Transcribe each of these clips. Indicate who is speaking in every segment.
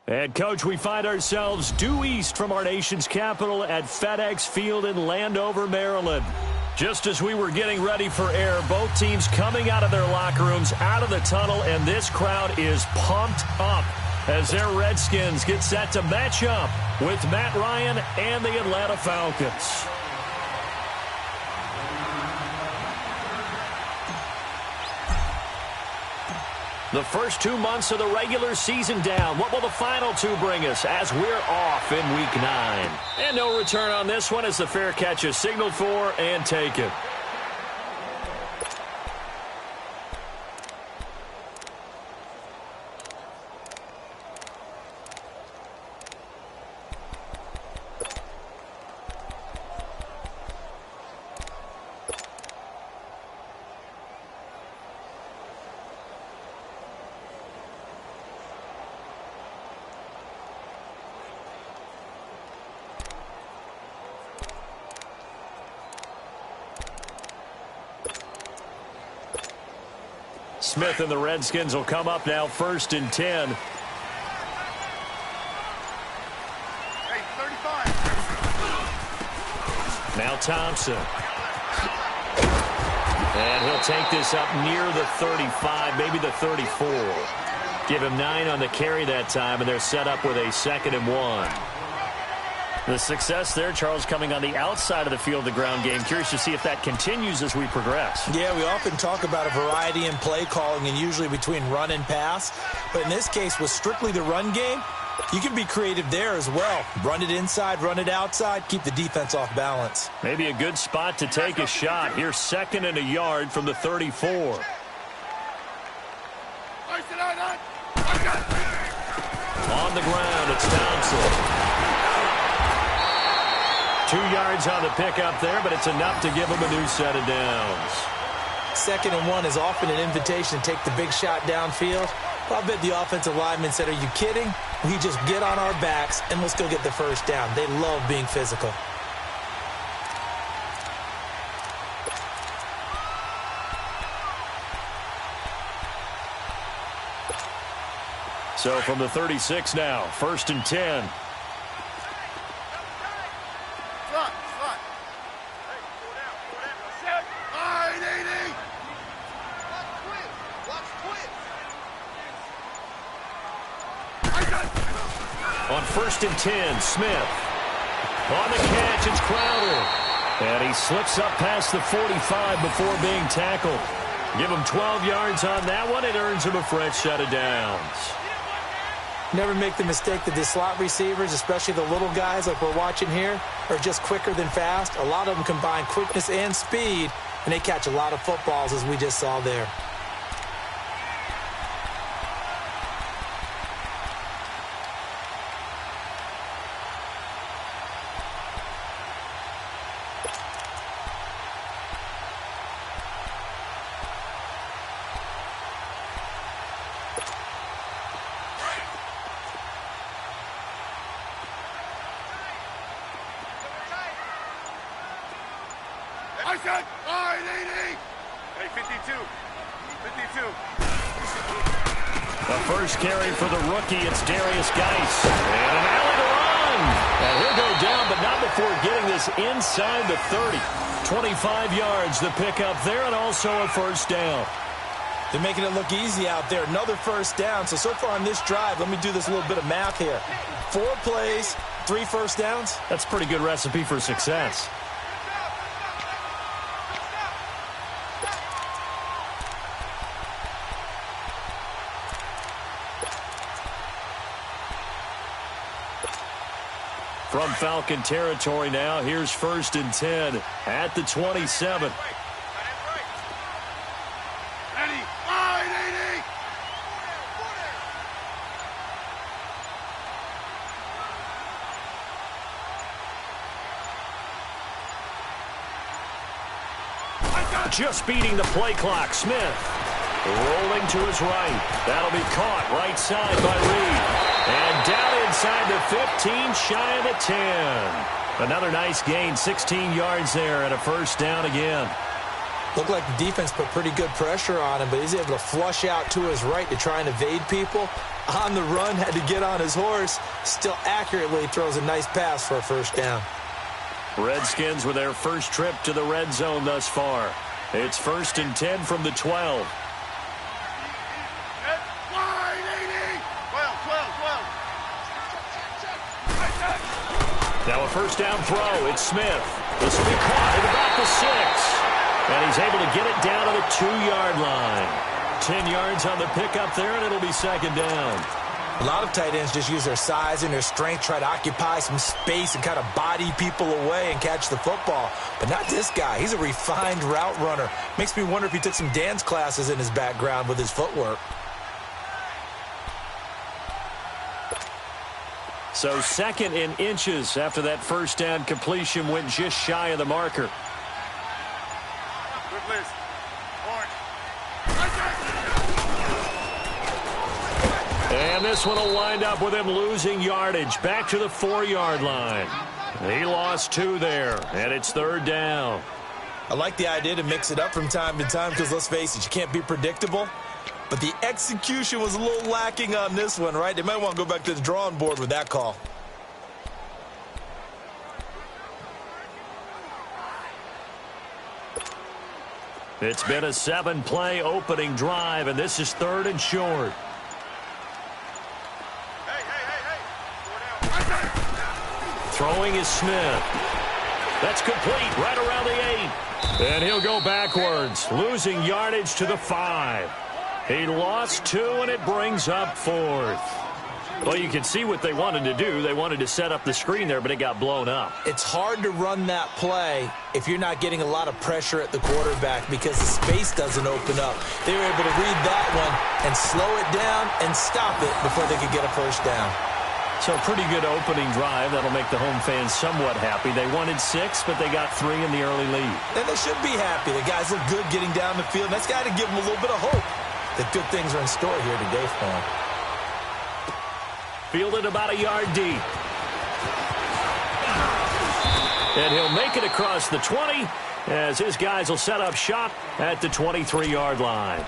Speaker 1: And, Coach, we find ourselves due east from our nation's capital at FedEx Field in Landover, Maryland. Just as we were getting ready for air, both teams coming out of their locker rooms, out of the tunnel, and this crowd is pumped up as their Redskins get set to match up with Matt Ryan and the Atlanta Falcons. The first 2 months of the regular season down. What will the final two bring us as we're off in Week 9? And no return on this one as the fair catch is signaled for and taken. Smith and the Redskins will come up now, 1st and 10.
Speaker 2: Hey, 35.
Speaker 1: Now Thompson. And he'll take this up near the 35, maybe the 34. Give him 9 on the carry that time, and they're set up with a 2nd and 1. The success there, Charles, coming on the outside of the field, the ground game. Curious to see if that continues as we progress.
Speaker 3: Yeah, we often talk about a variety in play calling and usually between run and pass. But in this case, with strictly the run game, you can be creative there as well. Run it inside, run it outside, keep the defense off balance.
Speaker 1: Maybe a good spot to take a shot. Here's 2nd and a yard from the 34. On the ground, it's Thompson. 2 yards on the pickup there, but it's enough to give him a new set of downs.
Speaker 3: 2nd and 1 is often an invitation to take the big shot downfield. Well, I bet the offensive lineman said, "Are you kidding? We just get on our backs and let's go get the first down." They love being physical.
Speaker 1: So from the 36 now, 1st and 10. On 1st and 10, Smith. On the catch, it's Crowder. And he slips up past the 45 before being tackled. Give him 12 yards on that one. It earns him a fresh set of downs.
Speaker 3: Never make the mistake that the slot receivers, especially the little guys like we're watching here, are just quicker than fast. A lot of them combine quickness and speed, and they catch a lot of footballs, as we just saw there.
Speaker 1: The first carry for the rookie, it's Darius Geis. And an alley to run. And he'll go down, but not before getting this inside the 30. 25 yards, the pickup there, and also a first down.
Speaker 3: They're making it look easy out there. Another first down. So far on this drive, let me do this little bit of math here. 4 plays, 3 first downs.
Speaker 1: That's a pretty good recipe for success. From Falcon territory now, here's 1st and 10 at the 27. Just beating the play clock. Smith rolling to his right. That'll be caught right side by Reed. And down inside the 15, shy of the 10. Another nice gain, 16 yards there, and a first down again.
Speaker 3: Looked like the defense put pretty good pressure on him, but he's able to flush out to his right to try and evade people. On the run, had to get on his horse. Still accurately throws a nice pass for a first down.
Speaker 1: Redskins with their first trip to the red zone thus far. It's 1st and 10 from the 12. Now a first down throw. It's Smith. This will be caught at about the 6. And he's able to get it down to the 2-yard line. 10 yards on the pickup there, and it'll be 2nd down.
Speaker 3: A lot of tight ends just use their size and their strength, try to occupy some space and kind of body people away and catch the football. But not this guy. He's a refined route runner. Makes me wonder if he took some dance classes in his background with his footwork.
Speaker 1: So 2nd and inches after that first down completion went just shy of the marker. And this one will wind up with him losing yardage back to the 4-yard line. He lost 2 there, and it's 3rd down.
Speaker 3: I like the idea to mix it up from time to time because, let's face it, you can't be predictable. But the execution was a little lacking on this one, right? They might want to go back to the drawing board with that call.
Speaker 1: It's been a 7-play opening drive, and this is 3rd and short. Throwing is Smith. That's complete right around the 8. And he'll go backwards, losing yardage to the 5. He lost 2, and it brings up 4th. Well, you can see what they wanted to do. They wanted to set up the screen there, but it got blown up.
Speaker 3: It's hard to run that play if you're not getting a lot of pressure at the quarterback because the space doesn't open up. They were able to read that one and slow it down and stop it before they could get a first down.
Speaker 1: So pretty good opening drive. That'll make the home fans somewhat happy. They wanted 6, but they got 3 in the early lead.
Speaker 3: And they should be happy. The guys look good getting down the field. That's got to give them a little bit of hope that good things are in store here today for them.
Speaker 1: Fielded about a yard deep. And he'll make it across the 20 as his guys will set up shop at the 23-yard line.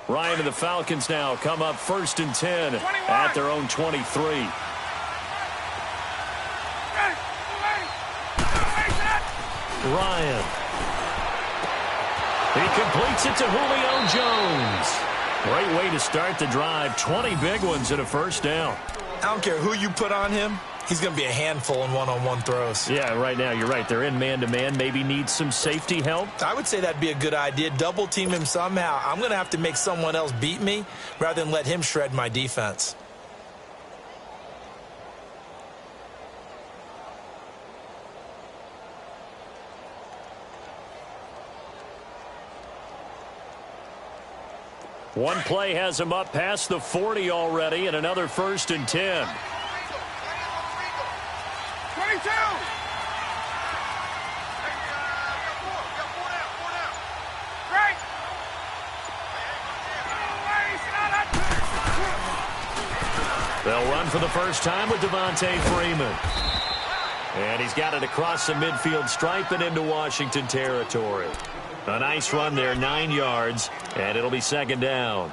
Speaker 1: Ryan and the Falcons now come up 1st and 10 at their own 23. Ryan. He completes it to Julio Jones. Great way to start the drive. 20 big ones and a first down.
Speaker 3: I don't care who you put on him. He's going to be a handful in one-on-one throws.
Speaker 1: Yeah, right now, you're right. They're in man-to-man. Maybe needs some safety help.
Speaker 3: I would say that'd be a good idea. Double-team him somehow. I'm going to have to make someone else beat me rather than let him shred my defense.
Speaker 1: One play has him up past the 40 already, and another 1st and 10.
Speaker 2: 22!
Speaker 1: They'll run for the first time with Devontae Freeman. And he's got it across the midfield stripe and into Washington territory. A nice run there, 9 yards, and it'll be 2nd down.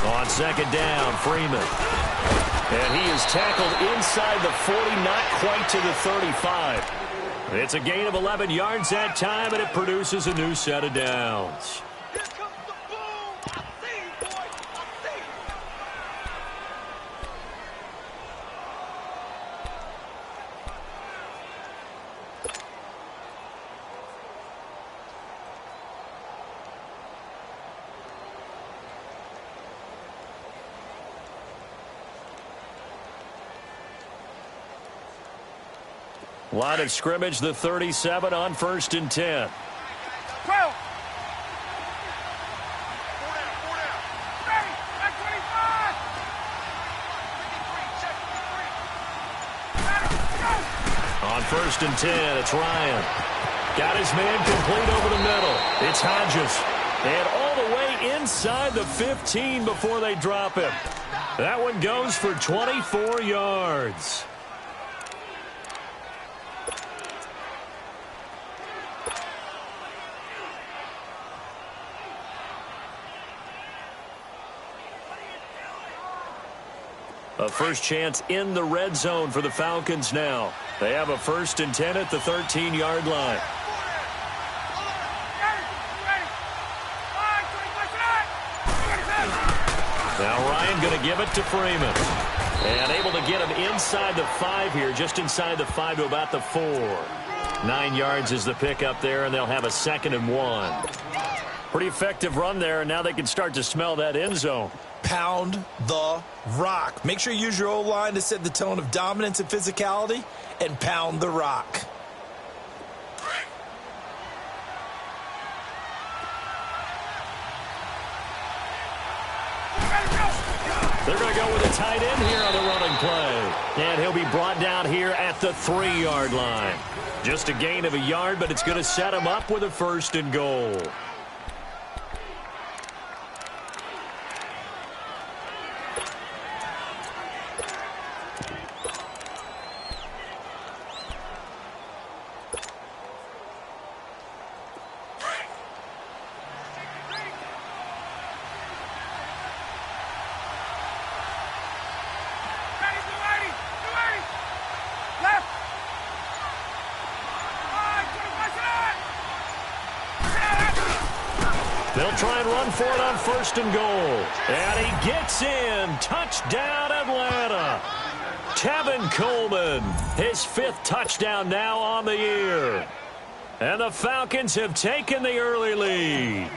Speaker 1: On 2nd down, Freeman. And he is tackled inside the 40, not quite to the 35. It's a gain of 11 yards that time, and it produces a new set of downs. Line of scrimmage, the 37 on 1st and 10.
Speaker 2: 12. Four down. Ready. Back 25.
Speaker 1: On 1st and 10, it's Ryan. Got his man complete over the middle. It's Hodges. And all the way inside the 15 before they drop him. That one goes for 24 yards. A first chance in the red zone for the Falcons now. They have a 1st and 10 at the 13-yard line. Now Ryan going to give it to Freeman. And able to get him inside the 5 here, just inside the 5 to about the 4. 9 yards is the pickup there, and they'll have a 2nd and 1. Pretty effective run there, and now they can start to smell that end zone.
Speaker 3: Pound the rock. Make sure you use your O-line to set the tone of dominance and physicality, and pound the rock.
Speaker 1: They're going to go with a tight end here on the running play. And he'll be brought down here at the 3-yard line. Just a gain of a yard, but it's going to set him up with a 1st and goal. They'll try and run for it on 1st and goal. And he gets in. Touchdown, Atlanta. Tevin Coleman, his 5th touchdown now on the year. And the Falcons have taken the early lead.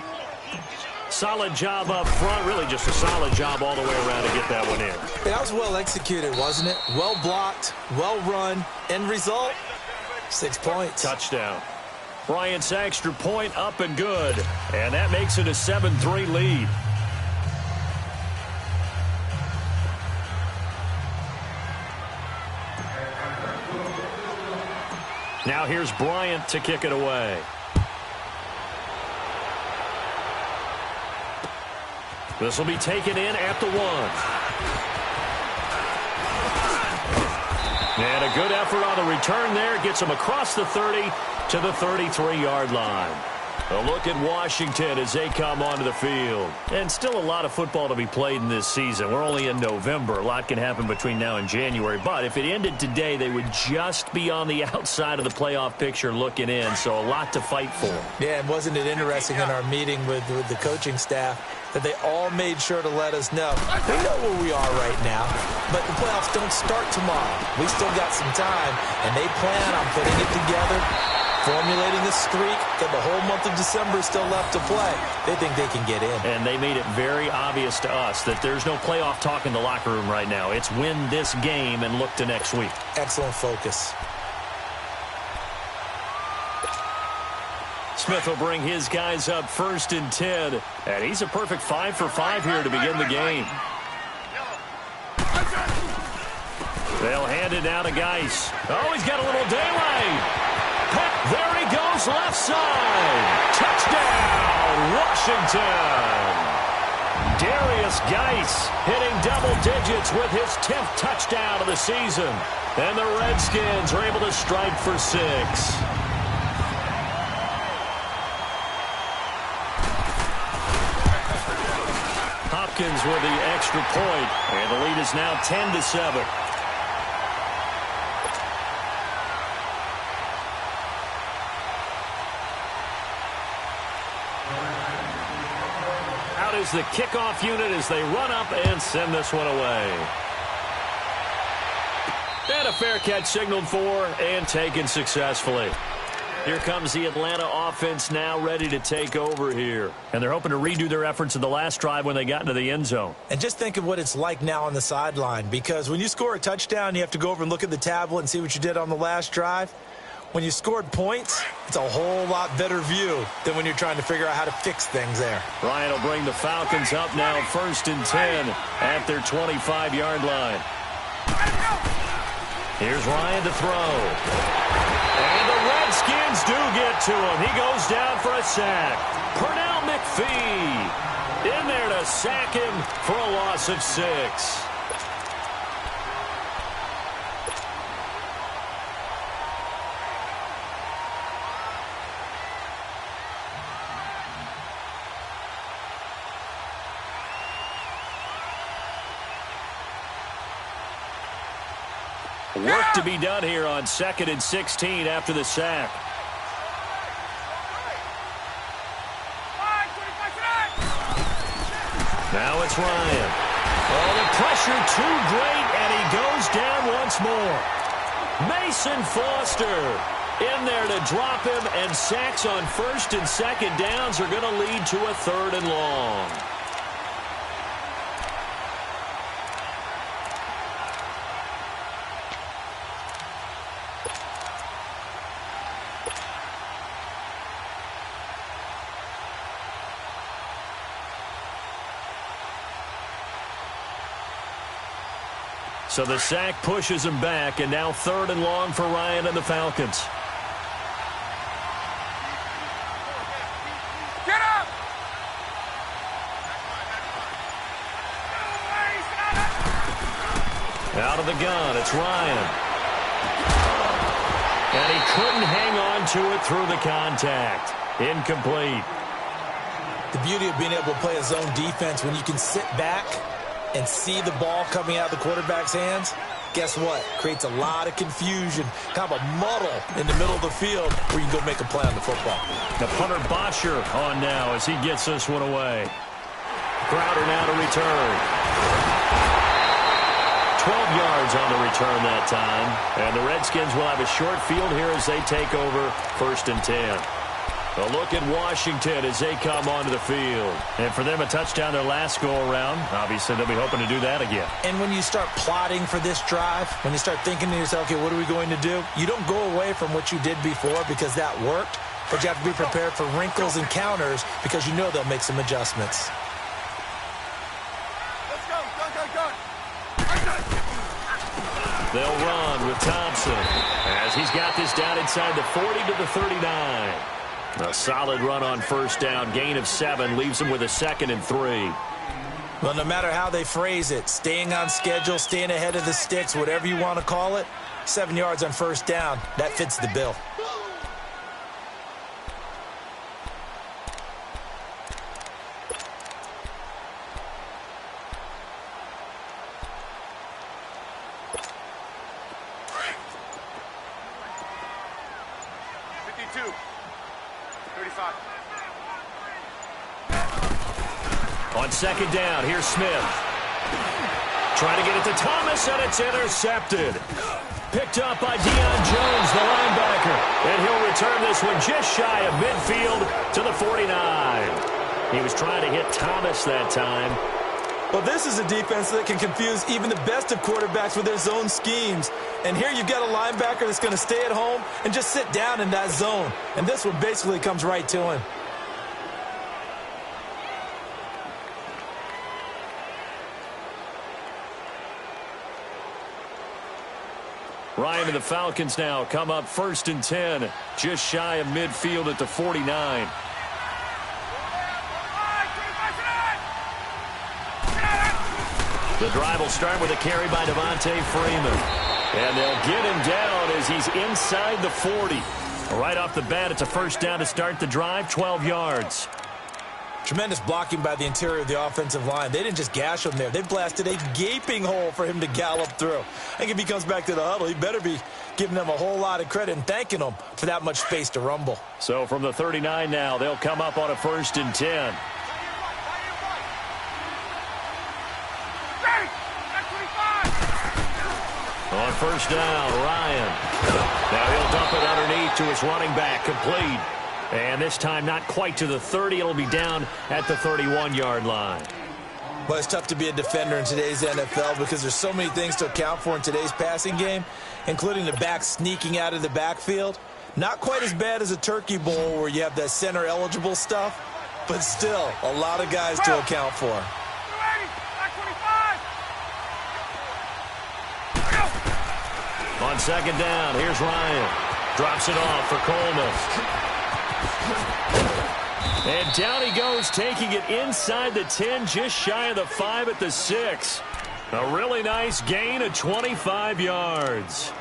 Speaker 1: Solid job up front. Really just a solid job all the way around to get that one in.
Speaker 3: That was well executed, wasn't it? Well blocked, well run. End result, 6 points.
Speaker 1: Touchdown. Bryant's extra point up and good. And that makes it a 7-3 lead. Now here's Bryant to kick it away. This will be taken in at the 1. And a good effort on the return there. Gets him across the 30 to the 33-yard line. A look at Washington as they come onto the field. And still a lot of football to be played in this season. We're only in November. A lot can happen between now and January. But if it ended today, they would just be on the outside of the playoff picture looking in. So a lot to fight for.
Speaker 3: Yeah, and wasn't it interesting in our meeting with the coaching staff that they all made sure to let us know. We know where we are right now, but the playoffs don't start tomorrow. We still got some time, and they plan on putting it together, formulating a streak, that the whole month of December is still left to play. They think they can get in.
Speaker 1: And they made it very obvious to us that there's no playoff talk in the locker room right now. It's win this game and look to next week.
Speaker 3: Excellent focus.
Speaker 1: Smith will bring his guys up 1st and 10. And he's a perfect 5 for 5 here to begin the game. They'll hand it now to Geis. Oh, he's got a little daylight. There he goes, left side. Touchdown, Washington. Darius Geis hitting double digits with his 10th touchdown of the season. And the Redskins are able to strike for 6. Hopkins with the extra point, and the lead is now 10-7. Out is the kickoff unit as they run up and send this one away. And a fair catch signaled for and taken successfully. Here comes the Atlanta offense now ready to take over here. And they're hoping to redo their efforts in the last drive when they got into the end zone.
Speaker 3: And just think of what it's like now on the sideline, because when you score a touchdown, you have to go over and look at the tablet and see what you did on the last drive. When you scored points, it's a whole lot better view than when you're trying to figure out how to fix things there.
Speaker 1: Ryan will bring the Falcons up now 1st and 10 at their 25-yard line. Here's Ryan to throw. And the Redskins do get to him. He goes down for a sack. Pernell McPhee in there to sack him for a loss of 6. Work to be done here on 2nd and 16 after the sack. Now it's Ryan. Oh, the pressure too great, and he goes down once more. Mason Foster in there to drop him, and sacks on 1st and 2nd downs are going to lead to a 3rd and long. So the sack pushes him back, and now 3rd and long for Ryan and the Falcons.
Speaker 2: Get up!
Speaker 1: Out of the gun, it's Ryan. And he couldn't hang on to it through the contact. Incomplete.
Speaker 3: The beauty of being able to play a zone defense when you can sit back and see the ball coming out of the quarterback's hands, guess what? Creates a lot of confusion, kind of a muddle in the middle of the field where you can go make a play on the football.
Speaker 1: The punter Bosher on now as he gets this one away. Crowder now to return. 12 yards on the return that time. And the Redskins will have a short field here as they take over 1st and 10. A look at Washington as they come onto the field. And for them, a touchdown their last go-around. Obviously, they'll be hoping to do that again.
Speaker 3: And when you start plotting for this drive, when you start thinking to yourself, okay, what are we going to do? You don't go away from what you did before because that worked, but you have to be prepared for wrinkles and counters because you know they'll make some adjustments.
Speaker 2: Let's go, go.
Speaker 1: They'll run with Thompson as he's got this down inside the 40 to the 39. A solid run on 1st down. Gain of 7 leaves them with a 2nd and 3.
Speaker 3: Well, no matter how they phrase it, staying on schedule, staying ahead of the sticks, whatever you want to call it, 7 yards on 1st down, that fits the bill.
Speaker 1: On 2nd down, here's Smith. Trying to get it to Thomas, and it's intercepted. Picked up by Deion Jones, the linebacker. And he'll return this one just shy of midfield to the 49. He was trying to hit Thomas that time.
Speaker 3: Well, this is a defense that can confuse even the best of quarterbacks with their zone schemes. And here you've got a linebacker that's going to stay at home and just sit down in that zone. And this one basically comes right to him.
Speaker 1: Ryan and the Falcons now come up 1st and 10, just shy of midfield at the 49. The drive will start with a carry by Devontae Freeman. And they'll get him down as he's inside the 40. Right off the bat, it's a 1st down to start the drive, 12 yards.
Speaker 3: Tremendous blocking by the interior of the offensive line. They didn't just gash him there. They blasted a gaping hole for him to gallop through. I think if he comes back to the huddle, he better be giving them a whole lot of credit and thanking them for that much space to rumble.
Speaker 1: So from the 39 now, they'll come up on a 1st and 10. On first down, Ryan. Now he'll dump it underneath to his running back, complete. And this time not quite to the 30. It'll be down at the 31-yard line.
Speaker 3: Well, it's tough to be a defender in today's NFL because there's so many things to account for in today's passing game, including the back sneaking out of the backfield. Not quite as bad as a turkey bowl where you have that center-eligible stuff, but still a lot of guys to account for.
Speaker 1: On second down, here's Ryan. Drops it off for Coleman. And down he goes, taking it inside the 10, just shy of the 5 at the 6. A really nice gain of 25 yards.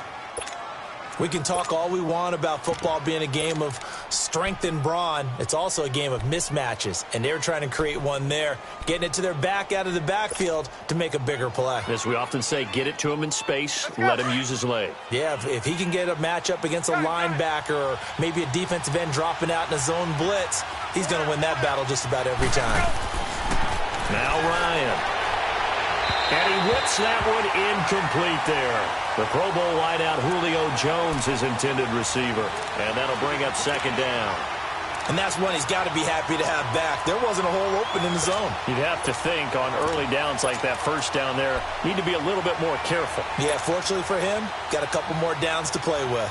Speaker 3: We can talk all we want about football being a game of strength and brawn. It's also a game of mismatches, and they're trying to create one there, getting it to their back out of the backfield to make a bigger play.
Speaker 1: As we often say, get it to him in space, let him use his leg.
Speaker 3: Yeah, if he can get a matchup against a linebacker or maybe a defensive end dropping out in a zone blitz, he's going to win that battle just about every time.
Speaker 1: Now Ryan. And he whips that one incomplete there. The Pro Bowl wideout Julio Jones, his intended receiver. And that'll bring up second down.
Speaker 3: And that's one he's got to be happy to have back. There wasn't a hole open in the zone.
Speaker 1: You'd have to think on early downs like that first down there, need to be a little bit more careful.
Speaker 3: Yeah, fortunately for him, got a couple more downs to play with.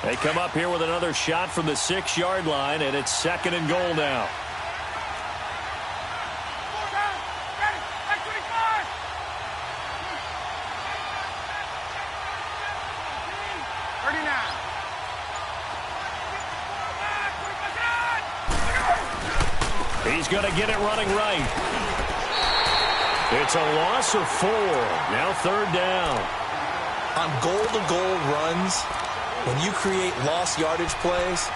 Speaker 1: They come up here with another shot from the 6-yard line, and it's second and goal now. He's going to get it running right. It's a loss of 4. Now third down.
Speaker 3: On goal-to-goal runs, when you create lost yardage plays,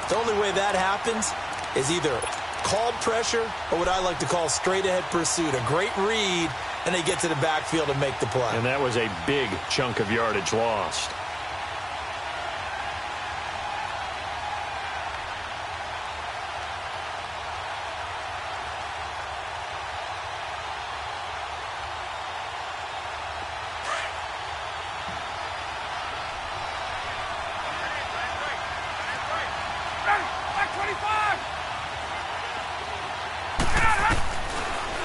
Speaker 3: the only way that happens is either called pressure or what I like to call straight-ahead pursuit. A great read, and they get to the backfield and make the play.
Speaker 1: And that was a big chunk of yardage lost.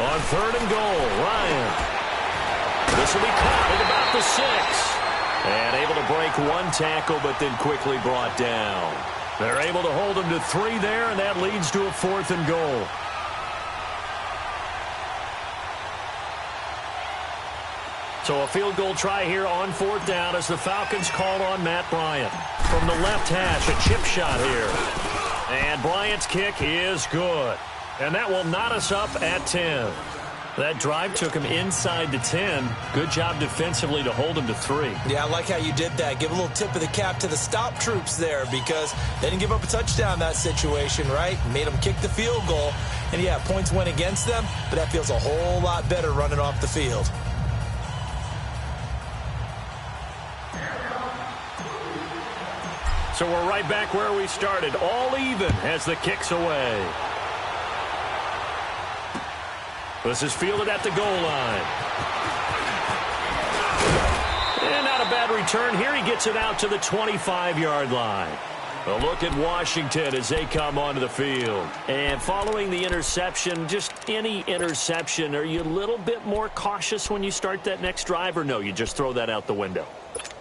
Speaker 1: On third and goal, Ryan. This will be caught at about the 6. And able to break one tackle, but then quickly brought down. They're able to hold him to 3 there, and that leads to a 4th and goal. So a field goal try here on 4th down as the Falcons call on Matt Bryant. From the left hash, a chip shot here. And Bryant's kick is good. And that will knot us up at 10. That drive took him inside the 10. Good job defensively to hold him to 3.
Speaker 3: Yeah, I like how you did that. Give a little tip of the cap to the stop troops there because they didn't give up a touchdown in that situation, right? Made them kick the field goal. And, yeah, points went against them, but that feels a whole lot better running off the field.
Speaker 1: So we're right back where we started. All even as the kick's away. This is fielded at the goal line. And not a bad return here. He gets it out to the 25-yard line. A look at Washington as they come onto the field. And following the interception, just any interception, are you a little bit more cautious when you start that next drive, or no, you just throw that out the window?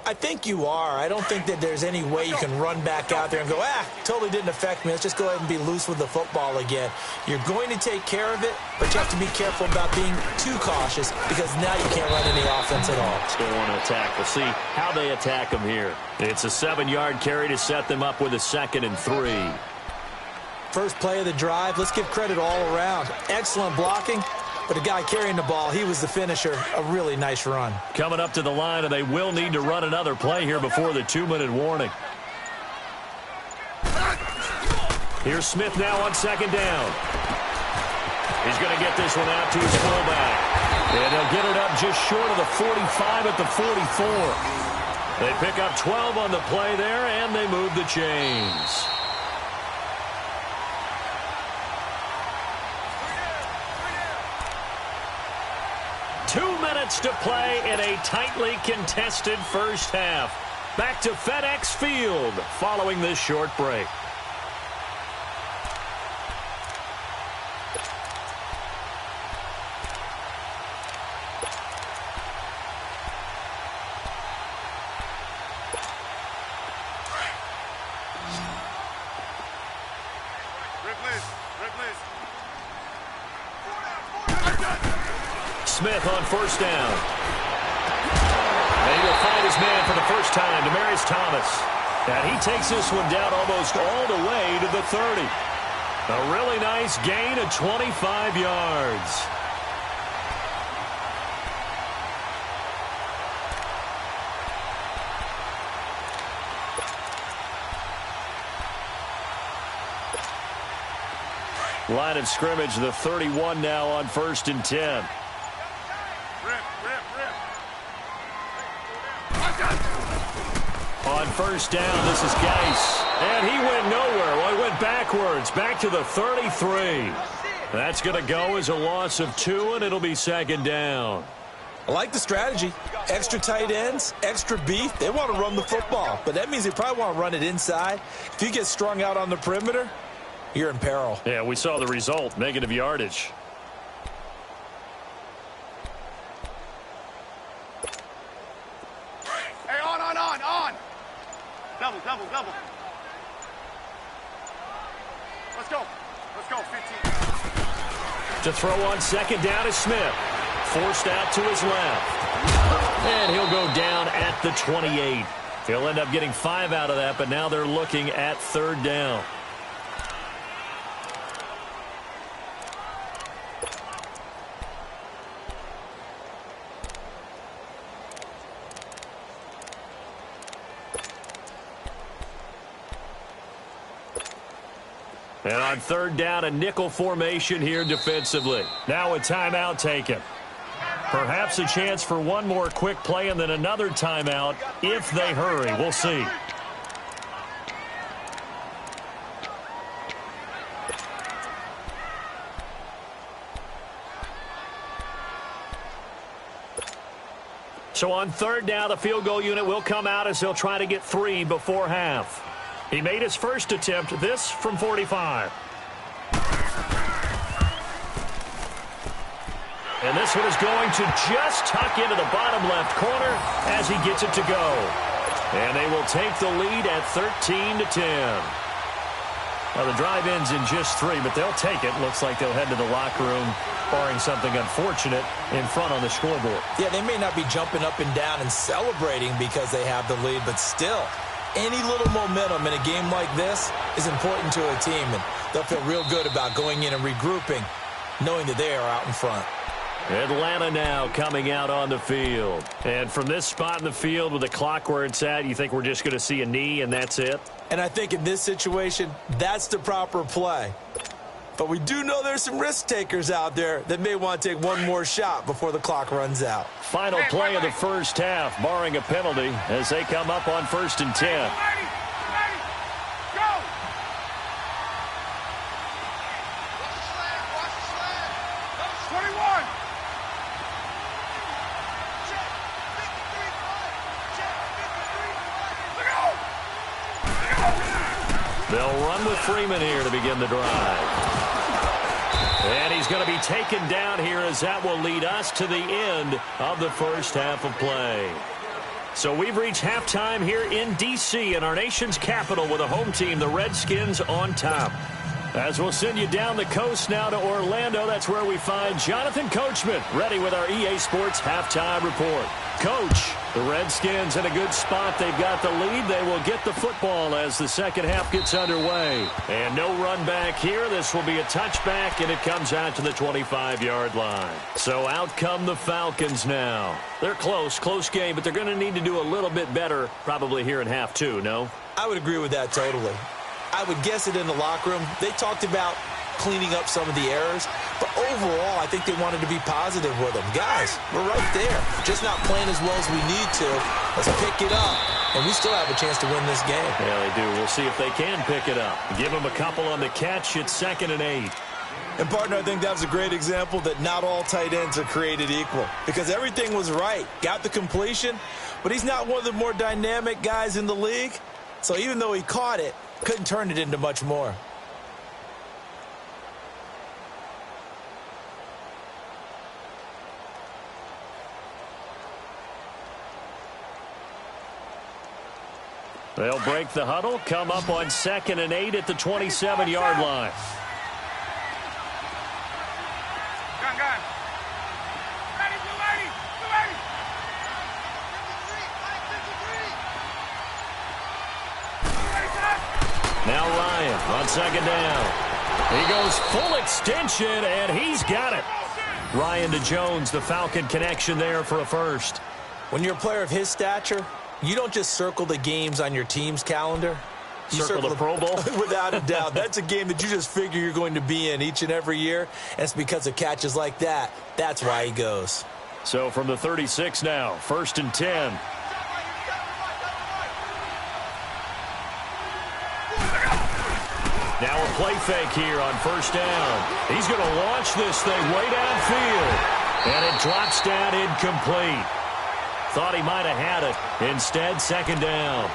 Speaker 3: I think you are. I don't think that there's any way you can run back out there and go, totally didn't affect me. Let's just go ahead and be loose with the football again. You're going to take care of it, but you have to be careful about being too cautious because now you can't run any offense at all.
Speaker 1: Still want to attack. We'll see how they attack them here. It's a 7-yard carry to set them up with a 2nd and 3.
Speaker 3: First play of the drive. Let's give credit all around. Excellent blocking. But the guy carrying the ball, he was the finisher. A really nice run.
Speaker 1: Coming up to the line, and they will need to run another play here before the 2-minute warning. Here's Smith now on 2nd down. He's going to get this one out to his fullback. And he'll get it up just short of the 45 at the 44. They pick up 12 on the play there, and they move the chains. minutes to play in a tightly contested first half. Back to FedEx Field following this short break.
Speaker 2: Smith
Speaker 1: on first down. And he'll find his man for the first time, Demaryius Thomas. And he takes this one down almost all the way to the 30. A really nice gain of 25 yards. Line of scrimmage, the 31 now on 1st and 10. On first down, this is Geis. And he went nowhere. Well, he went backwards, back to the 33. That's going to go as a loss of 2, and it'll be 2nd down.
Speaker 3: I like the strategy. Extra tight ends, extra beef. They want to run the football, but that means they probably want to run it inside. If you get strung out on the perimeter, you're in peril.
Speaker 1: Yeah, we saw the result, negative yardage.
Speaker 2: Hey, on. Double. Let's go, 15.
Speaker 1: To throw on 2nd down is Smith. Forced out to his left. And he'll go down at the 28. He'll end up getting 5 out of that, but now they're looking at 3rd down. And on 3rd down, a nickel formation here defensively. Now a timeout taken. Perhaps a chance for one more quick play and then another timeout if they hurry. We'll see. So on 3rd down, the field goal unit will come out as they'll try to get 3 before half. He made his first attempt, this from 45. And this one is going to just tuck into the bottom left corner as he gets it to go. And they will take the lead at 13-10. Now the drive ends in just 3, but they'll take it. Looks like they'll head to the locker room, barring something unfortunate in front on the scoreboard.
Speaker 3: Yeah, they may not be jumping up and down and celebrating because they have the lead, but still, any little momentum in a game like this is important to a team, and they'll feel real good about going in and regrouping, knowing that they are out in front.
Speaker 1: Atlanta now coming out on the field. And from this spot in the field with the clock where it's at, you think we're just going to see a knee and that's it?
Speaker 3: And I think in this situation, that's the proper play. But we do know there's some risk takers out there that may want to take one more shot before the clock runs out.
Speaker 1: Final play of the first half, barring a penalty, as they come up on 1st and 10.
Speaker 2: Ready, go! Watch the slant. 21.
Speaker 1: They'll run with Freeman here to begin the drive. And he's going to be taken down here as that will lead us to the end of the first half of play. So we've reached halftime here in D.C. in our nation's capital with a home team, the Redskins, on top. As we'll send you down the coast now to Orlando, that's where we find Jonathan Coachman ready with our EA Sports halftime report. Coach, the Redskins in a good spot. They've got the lead. They will get the football as the second half gets underway. And no run back here. This will be a touchback, and it comes out to the 25-yard line. So out come the Falcons now. They're close game, but they're going to need to do a little bit better probably here in half 2, no?
Speaker 3: I would agree with that totally. I would guess it in the locker room. They talked about cleaning up some of the errors, but overall, I think they wanted to be positive with them. Guys, we're right there. Just not playing as well as we need to. Let's pick it up, and we still have a chance to win this game.
Speaker 1: Yeah, they do. We'll see if they can pick it up. Give them a couple on the catch. It's 2nd and 8.
Speaker 3: And, partner, I think that was a great example that not all tight ends are created equal because everything was right. Got the completion, but he's not one of the more dynamic guys in the league. So even though he caught it, couldn't turn it into much more.
Speaker 1: They'll break the huddle, come up on 2nd and 8 at the 27-yard line.
Speaker 2: Gun. Ready, blue 80.
Speaker 1: Now Ryan on 2nd down. He goes full extension, and he's got it. Ryan to Jones, the Falcon connection there for a first.
Speaker 3: When you're a player of his stature, you don't just circle the games on your team's calendar. You
Speaker 1: circle the Pro Bowl?
Speaker 3: Without a doubt. That's a game that you just figure you're going to be in each and every year. And it's because of catches like that. That's why he goes.
Speaker 1: So from the 36 now, 1st and 10. Now a play fake here on 1st down. He's going to launch this thing way downfield. And it drops down incomplete. Thought he might have had it. Instead, 2nd down.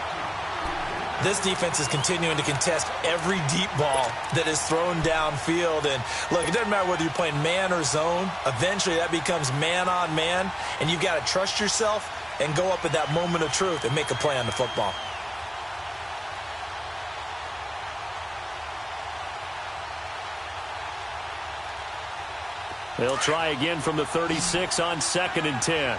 Speaker 3: This defense is continuing to contest every deep ball that is thrown downfield. And, look, it doesn't matter whether you're playing man or zone. Eventually, that becomes man on man. And you've got to trust yourself and go up at that moment of truth and make a play on the football.
Speaker 1: They'll try again from the 36 on 2nd and 10.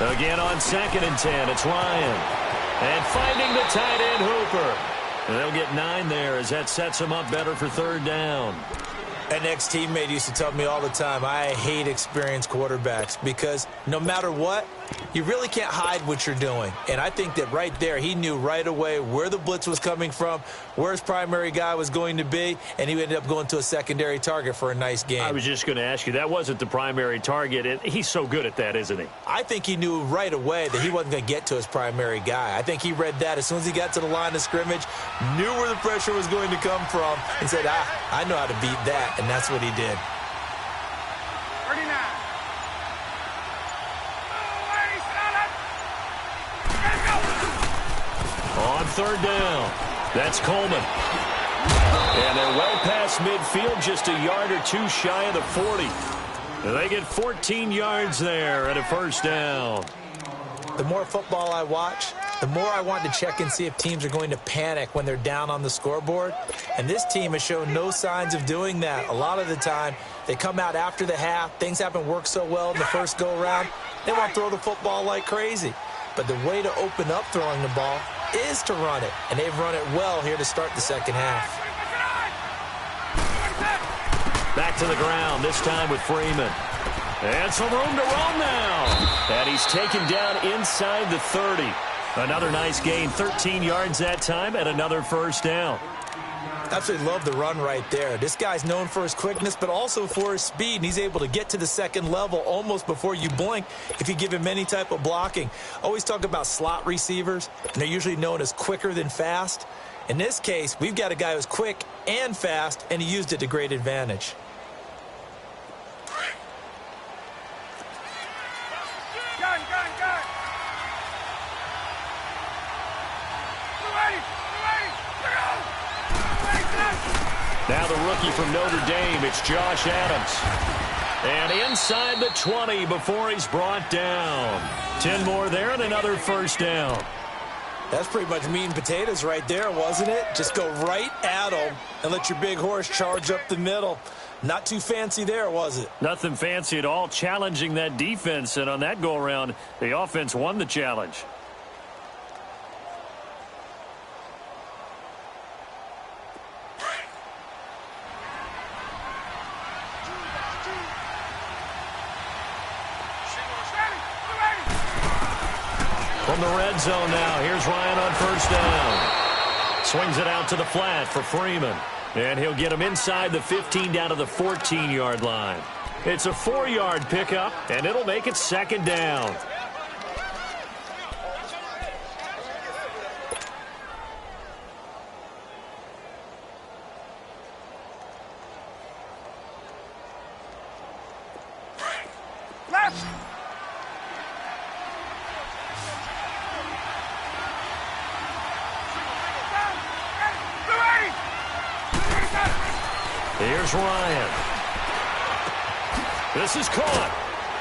Speaker 1: Again on 2nd and 10, it's Ryan. And finding the tight end Hooper. They'll get 9 there as that sets them up better for 3rd down.
Speaker 3: An ex-teammate used to tell me all the time, I hate experienced quarterbacks because no matter what, you really can't hide what you're doing. And I think that right there, he knew right away where the blitz was coming from, where his primary guy was going to be, and he ended up going to a secondary target for a nice game.
Speaker 1: I was just going to ask you, that wasn't the primary target, and he's so good at that, isn't he?
Speaker 3: I think he knew right away that he wasn't going to get to his primary guy. I think he read that as soon as he got to the line of scrimmage, knew where the pressure was going to come from, and said, I know how to beat that, and that's what he did.
Speaker 2: 39.
Speaker 1: On 3rd down, that's Coleman. And they're well past midfield, just a yard or two shy of the 40. And they get 14 yards there at a 1st down.
Speaker 3: The more football I watch, the more I want to check and see if teams are going to panic when they're down on the scoreboard. And this team has shown no signs of doing that. A lot of the time, they come out after the half. Things haven't worked so well in the first go-around. They want to throw the football like crazy. But the way to open up throwing the ball is to run it. And they've run it well here to start the second half.
Speaker 1: Back to the ground, this time with Freeman. And some room to roam now. And he's taken down inside the 30. Another nice gain, 13 yards that time, and another 1st down.
Speaker 3: Absolutely love the run right there. This guy's known for his quickness, but also for his speed, and he's able to get to the second level almost before you blink if you give him any type of blocking. Always talk about slot receivers, and they're usually known as quicker than fast. In this case, we've got a guy who's quick and fast, and he used it to great advantage.
Speaker 2: Gun.
Speaker 1: Now the rookie from Notre Dame, it's Josh Adams. And inside the 20 before he's brought down. 10 more there and another 1st down.
Speaker 3: That's pretty much meat and potatoes right there, wasn't it? Just go right at him and let your big horse charge up the middle. Not too fancy there, was it?
Speaker 1: Nothing fancy at all, challenging that defense. And on that go-around, the offense won the challenge. From the red zone now, here's Ryan on 1st down. Swings it out to the flat for Freeman. And he'll get him inside the 15 down to the 14-yard line. It's a 4-yard pickup, and it'll make it second down.
Speaker 2: Left.
Speaker 1: Here's Ryan. This is caught.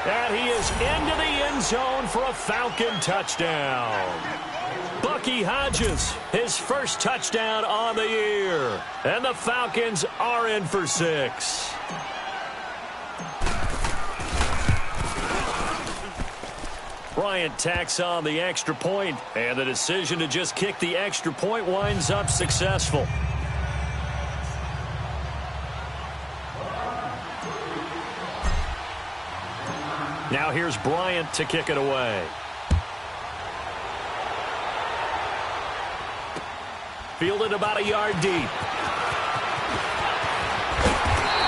Speaker 1: And he is into the end zone for a Falcon touchdown. Bucky Hodges, his first touchdown on the year. And the Falcons are in for 6. Bryant tacks on the extra point, and the decision to just kick the extra point winds up successful. Now here's Bryant to kick it away. Fielded about a yard deep.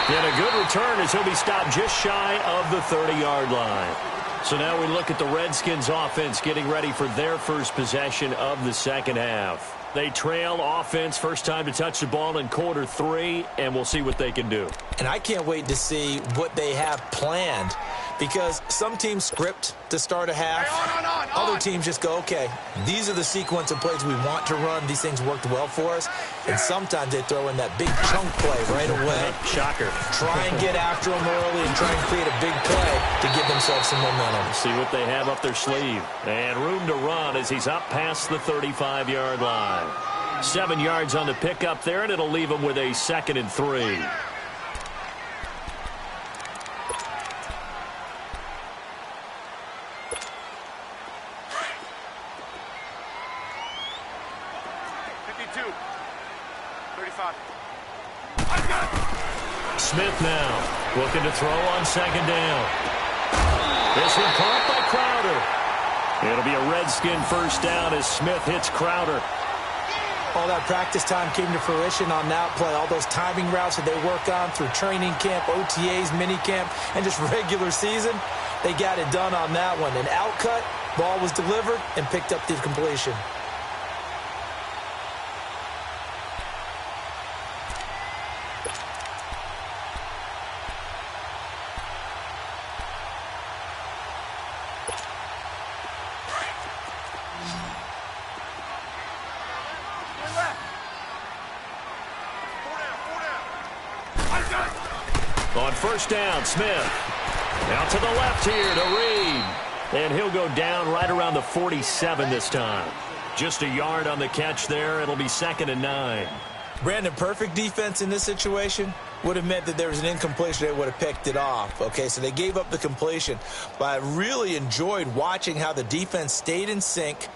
Speaker 1: And a good return as he'll be stopped just shy of the 30-yard line. So now we look at the Redskins offense getting ready for their first possession of the second half. They trail offense, first time to touch the ball in quarter 3, and we'll see what they can do.
Speaker 3: And I can't wait to see what they have planned, because some teams script to start a half.
Speaker 2: Hey, on.
Speaker 3: Other teams just go, okay, these are the sequence of plays we want to run. These things worked well for us. And sometimes they throw in that big chunk play right away.
Speaker 1: Shocker.
Speaker 3: Try and get after them early and try and create a big play to give themselves some momentum.
Speaker 1: See what they have up their sleeve. And room to run as he's up past the 35-yard line. 7 yards on the pickup there, and it'll leave him with a 2nd and 3. Smith now looking to throw on 2nd down. This one caught by Crowder. It'll be a Redskin first down as Smith hits Crowder.
Speaker 3: All that practice time came to fruition on that play. All those timing routes that they work on through training camp, OTAs, minicamp, and just regular season, they got it done on that one. An outcut, ball was delivered, and picked up the completion.
Speaker 1: On first down, Smith. Out to the left here to Reed. And he'll go down right around the 47 this time. Just a yard on the catch there. It'll be 2nd and 9.
Speaker 3: Brandon, perfect defense in this situation would have meant that there was an incompletion. They would have picked it off. Okay, so they gave up the completion. But I really enjoyed watching how the defense stayed in sync,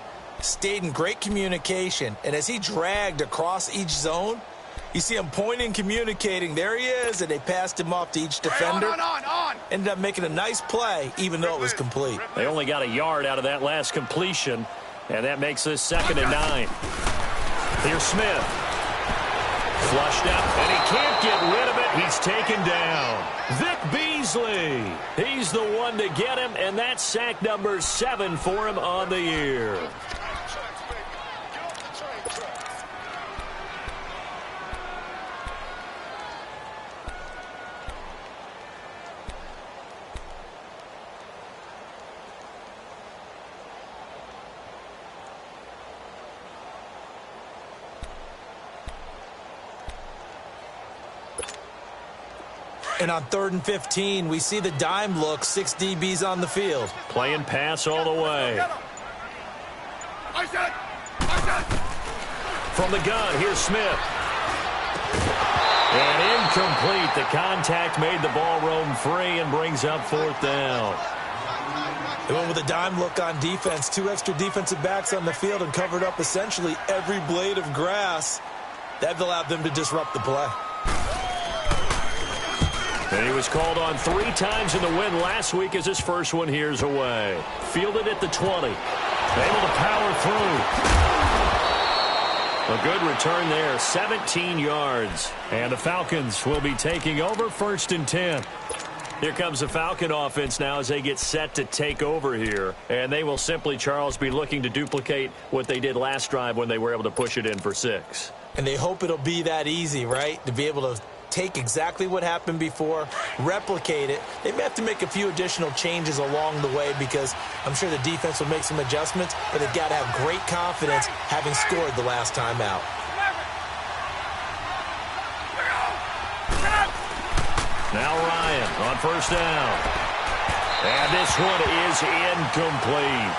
Speaker 3: stayed in great communication. And as he dragged across each zone, you see him pointing, communicating. There he is, and they passed him off to each defender.
Speaker 2: On.
Speaker 3: Ended up making a nice play, even though it was complete.
Speaker 1: They only got a yard out of that last completion, and that makes this 2nd and 9. Here's Smith. Flushed out, and he can't get rid of it. He's taken down. Vic Beasley. He's the one to get him, and that's sack number 7 for him on the year.
Speaker 3: And on 3rd and 15, we see the dime look, 6 DBs on the field.
Speaker 1: Playing pass all the way. From the gun, here's Smith. And incomplete. The contact made the ball roam free and brings up 4th down.
Speaker 3: They went with a dime look on defense. 2 extra defensive backs on the field and covered up essentially every blade of grass. That allowed them to disrupt the play.
Speaker 1: And he was called on 3 times in the win last week as his first one here's away. Fielded at the 20. Able to power through. A good return there, 17 yards. And the Falcons will be taking over 1st and 10. Here comes the Falcon offense now as they get set to take over here. And they will simply, Charles, be looking to duplicate what they did last drive when they were able to push it in for 6.
Speaker 3: And they hope it'll be that easy, right? To be able to take exactly what happened before, replicate it. They may have to make a few additional changes along the way because I'm sure the defense will make some adjustments, but they've got to have great confidence having scored the last time out.
Speaker 1: Now Ryan on 1st down. And this one is incomplete.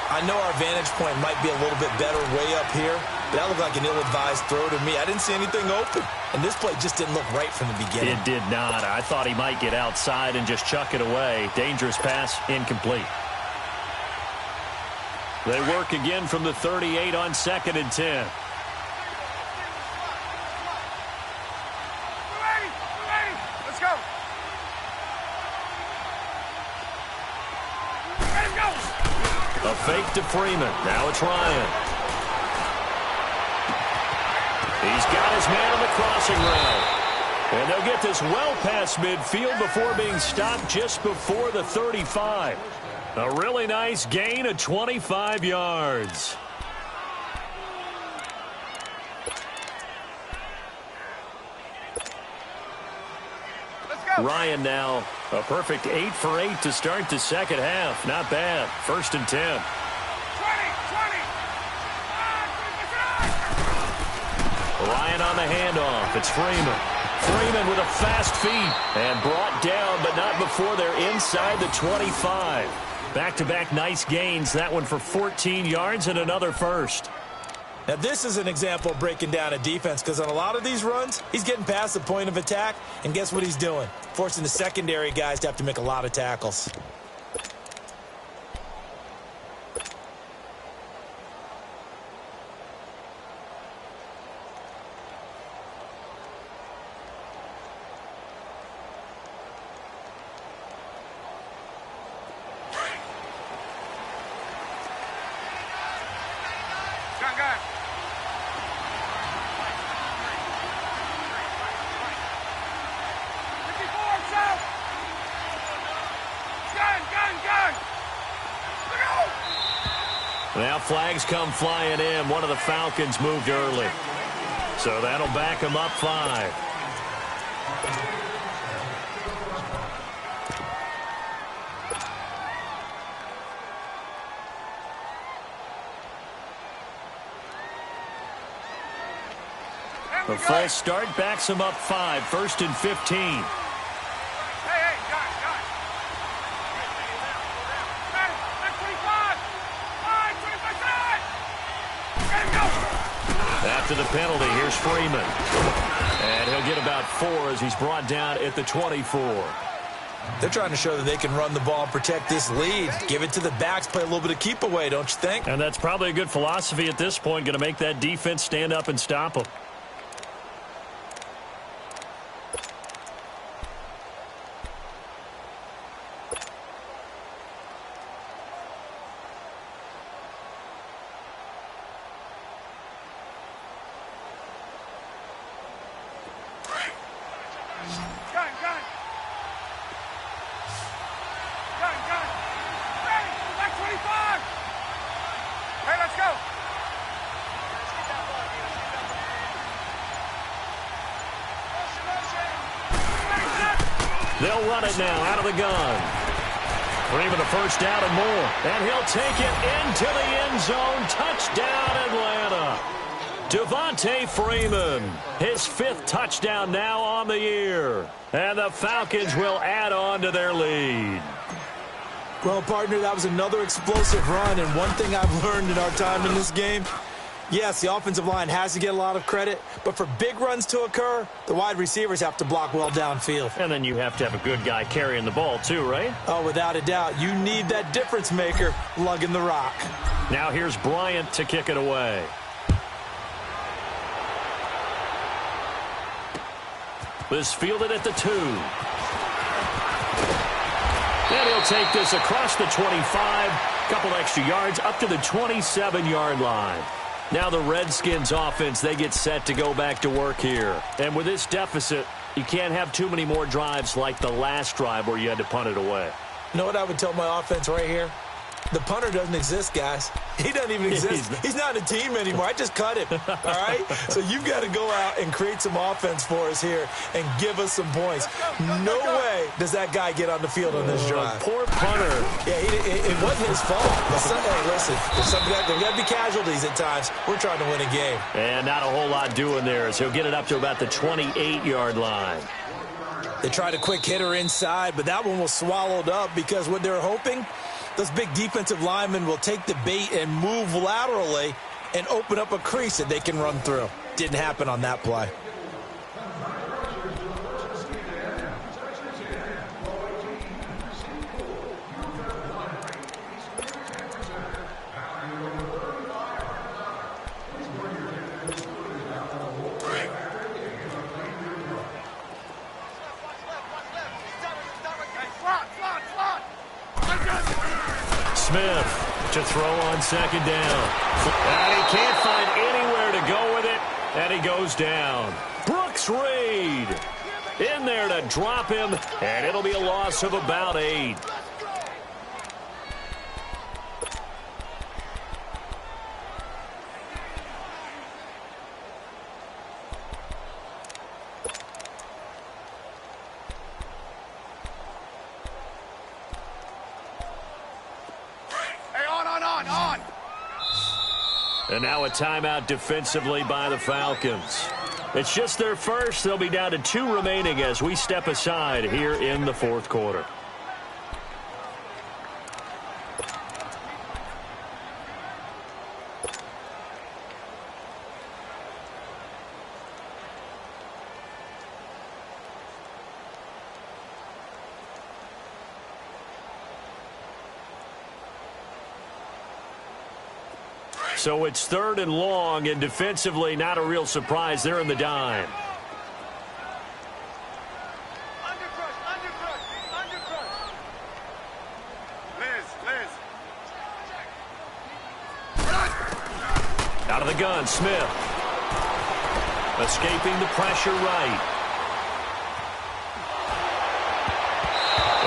Speaker 3: I know our vantage point might be a little bit better way up here, but that looked like an ill-advised throw to me. I didn't see anything open, and this play just didn't look right from the beginning.
Speaker 1: It did not. I thought he might get outside and just chuck it away. Dangerous pass, incomplete. They work again from the 38 on 2nd and 10.
Speaker 2: Let's go.
Speaker 1: A fake to Freeman. Now it's Ryan. He's got his man on the crossing route. And they'll get this well past midfield before being stopped just before the 35. A really nice gain of 25 yards. Ryan now a perfect 8 for 8 to start the second half. Not bad. 1st and 10.
Speaker 2: 20.
Speaker 1: Ryan on the handoff. It's Freeman. Freeman with a fast feet and brought down, but not before they're inside the 25. Back-to-back nice gains. That one for 14 yards and another first.
Speaker 3: Now, this is an example of breaking down a defense because on a lot of these runs, he's getting past the point of attack, and guess what he's doing? Forcing the secondary guys to have to make a lot of tackles.
Speaker 2: Gun.
Speaker 1: Now flags come flying in. One of the Falcons moved early. So that'll back them up 5. The false start backs them up 5. 1st and 15. After the penalty, here's Freeman. And he'll get about 4 as he's brought down at the 24.
Speaker 3: They're trying to show that they can run the ball and protect this lead. Give it to the backs, play a little bit of keep away, don't you think?
Speaker 1: And that's probably a good philosophy at this point, going to make that defense stand up and stop them. They'll run it now out of the gun. Freeman a first down and more. And he'll take it into the end zone. Touchdown, Atlanta. Devontae Freeman, his 5th touchdown now on the year. And the Falcons will add on to their lead.
Speaker 3: Well, partner, that was another explosive run. And one thing I've learned in our time in this game, yes, the offensive line has to get a lot of credit, but for big runs to occur, the wide receivers have to block well downfield.
Speaker 1: And then you have to have a good guy carrying the ball too, right?
Speaker 3: Oh, without a doubt. You need that difference maker lugging the rock.
Speaker 1: Now here's Bryant to kick it away. This fielded at the 2. And he'll take this across the 25. Couple extra yards up to the 27-yard line. Now the Redskins offense, they get set to go back to work here. And with this deficit, you can't have too many more drives like the last drive where you had to punt it away.
Speaker 3: You know what I would tell my offense right here? The punter doesn't exist, guys. He doesn't even exist. He's not a team anymore. I just cut him, all right? So you've got to go out and create some offense for us here and give us some points. No way does that guy get on the field on this drive.
Speaker 1: Poor punter.
Speaker 3: Yeah, it wasn't his fault. Hey, listen, there's got to be casualties at times. We're trying to win a game.
Speaker 1: And not a whole lot doing there, so he'll get it up to about the 28-yard line.
Speaker 3: They tried a quick hitter inside, but that one was swallowed up because what they're hoping, those big defensive linemen will take the bait and move laterally and open up a crease that they can run through. Didn't happen on that play.
Speaker 1: Smith to throw on second down. And he can't find anywhere to go with it, and he goes down. Brooks Reed in there to drop him, and it'll be a loss of about 8. And now a timeout defensively by the Falcons. It's just their first. They'll be down to 2 remaining as we step aside here in the fourth quarter. So it's 3rd and long, and defensively, not a real surprise. They're in the dime.
Speaker 2: Liz.
Speaker 1: Out of the gun, Smith. Escaping the pressure right.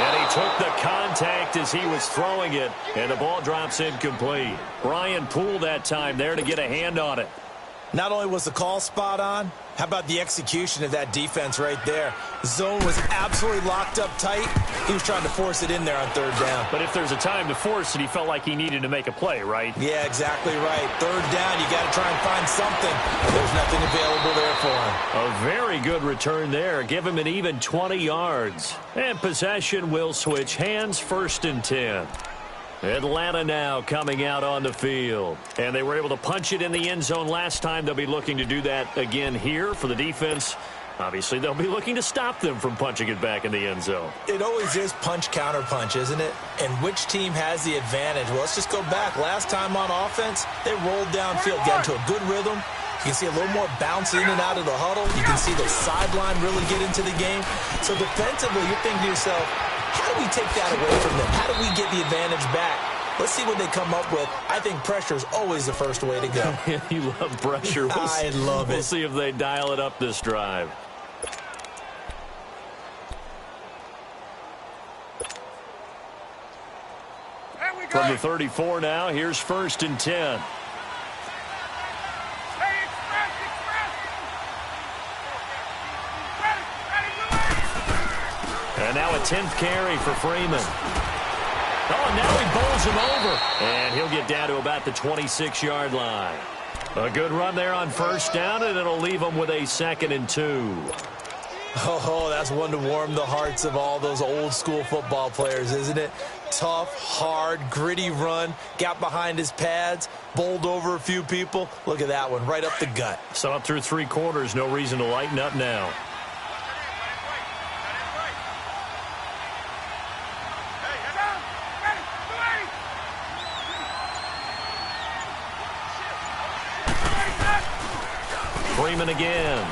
Speaker 1: And he took the contact as he was throwing it, and the ball drops incomplete. Brian Poole that time there to get a hand on it.
Speaker 3: Not only was the call spot on, how about the execution of that defense right there? Zone was absolutely locked up tight. He was trying to force it in there on 3rd down.
Speaker 1: But if there's a time to force it, he felt like he needed to make a play, right?
Speaker 3: Yeah, exactly right. 3rd down, you got to try and find something. There's nothing available there for him.
Speaker 1: A very good return there. Give him an even 20 yards. And possession will switch hands, 1st and 10. Atlanta now coming out on the field. And they were able to punch it in the end zone last time. They'll be looking to do that again here for the defense. Obviously, they'll be looking to stop them from punching it back in the end zone.
Speaker 3: It always is punch-counter-punch, isn't it? And which team has the advantage? Well, let's just go back. Last time on offense, they rolled downfield, got into a good rhythm. You can see a little more bounce in and out of the huddle. You can see the sideline really get into the game. So defensively, you're thinking to yourself, how do we take that away from them? How do we get the advantage back? Let's see what they come up with. I think pressure is always the first way to go.
Speaker 1: You love pressure.
Speaker 3: I love it.
Speaker 1: We'll see if they dial it up this drive. From the 34 now, here's 1st and 10. And now a 10th carry for Freeman. Oh, now he bowls him over. And he'll get down to about the 26-yard line. A good run there on 1st down, and it'll leave him with a 2nd and 2.
Speaker 3: Oh, that's one to warm the hearts of all those old-school football players, isn't it? Tough, hard, gritty run. Got behind his pads, bowled over a few people. Look at that one, right up the gut.
Speaker 1: So up through 3 quarters, no reason to lighten up now. Freeman again.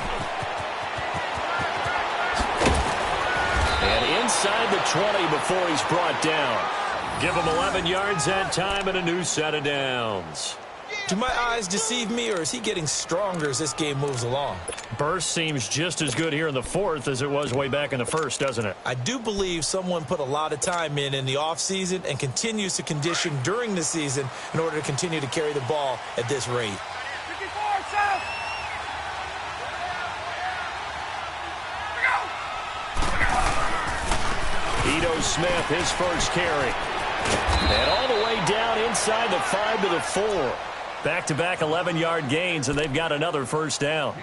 Speaker 1: And inside the 20 before he's brought down. Give him 11 yards that time and a new set of downs.
Speaker 3: Do my eyes deceive me, or is he getting stronger as this game moves along?
Speaker 1: Burst seems just as good here in the fourth as it was way back in the first, doesn't it?
Speaker 3: I do believe someone put a lot of time in the offseason and continues to condition during the season in order to continue to carry the ball at this rate.
Speaker 2: 54, south.
Speaker 1: Ito Smith, his first carry. And all the way down inside the 5 to the 4. Back-to-back 11-yard gains, and they've got another first down.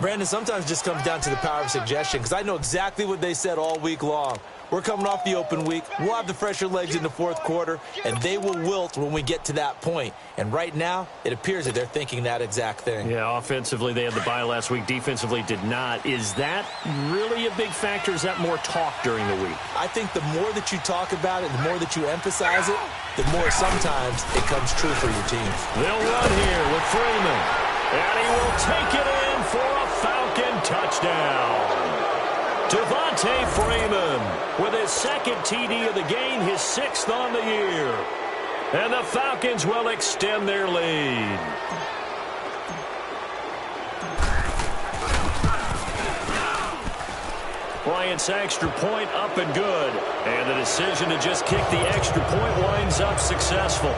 Speaker 3: Brandon, sometimes it just comes down to the power of suggestion, because I know exactly what they said all week long. We're coming off the open week. We'll have the fresher legs in the fourth quarter, and they will wilt when we get to that point. And right now, it appears that they're thinking that exact thing.
Speaker 1: Yeah, offensively, they had the bye last week. Defensively, did not. Is that really a big factor? Is that more talk during the week?
Speaker 3: I think the more that you talk about it, the more that you emphasize it, the more sometimes it comes true for your team.
Speaker 1: They'll run here with Freeman. And he will take it in for a Falcon touchdown. Devontae Freeman with his second TD of the game, his 6th on the year. And the Falcons will extend their lead. Bryant's extra point up and good. And the decision to just kick the extra point winds up successful.